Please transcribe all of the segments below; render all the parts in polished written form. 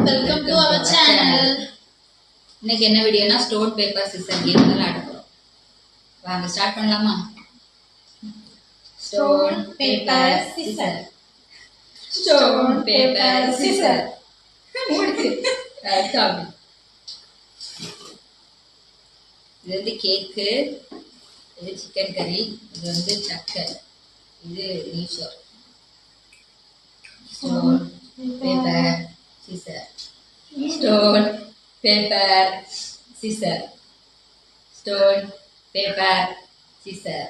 Welcome to our channel. இன்னைக்கு என்ன வீடியோனா ஸ்டோன் பேப்பர் சிசர் கேம் விளையாட போறோம். வாங்க ஸ்டார்ட் பண்ணலாமா? Stone paper scissor. Stone paper scissor. முடிச்சு. இது வந்து கேக்கு, இது சிக்கன் கறி, இது வந்து சக்கை, இது நீஷோர். Stone paper scissor. Stone, paper, scissor. Stone, paper, scissor.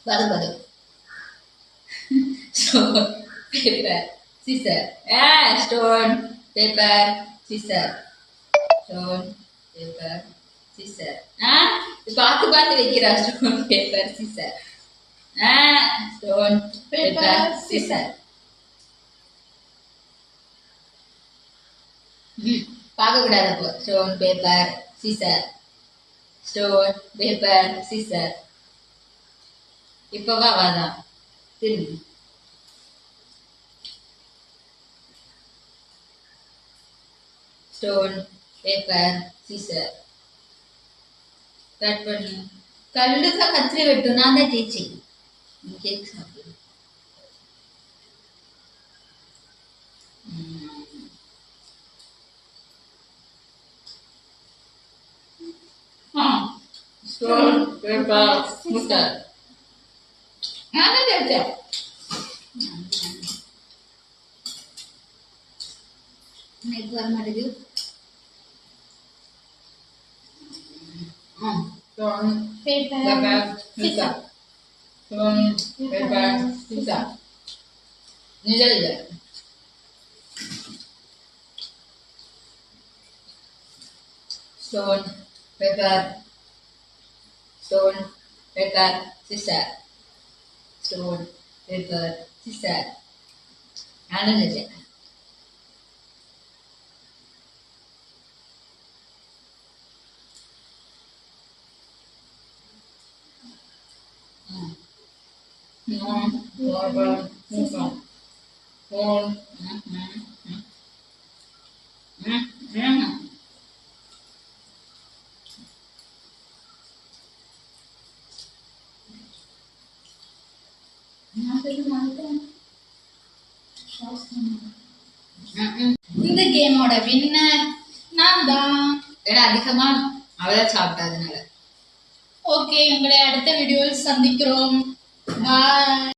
Badu. Stone, paper, scissor. Stone, paper, scissor. Stone, paper, scissor. பார்த்து வைக்கிறா. Stone, paper, scissor. Stone, paper, scissor. பார்க்க கூடாது அப்போ. Stone, paper, scissor. Stone, paper, scissor. இப்பவா வாதான் திரும்பி. Stone, paper, scissor. Cut பண்ணு. கல்லுக்கா கத்திரி வெட்டும். நான் தான் ஜெயிச்சி. கேக் சாப்பிடு. Stone paper scissor. நான் ஜெயிச்சேன். எனக்கு வர மாட்டேங்குது. Stone paper scissor. Stone, paper, scissor. Nilal. Stone, paper, scissor. Stone, paper, scissor. Another. இந்த கேமோட வின்னர் நான் தான். அதிகமா அவதான் சாப்பிட்டா. அதனால ஓகே, உங்களை அடுத்த வீடியோவில் சந்திக்கிறோம். பாய்.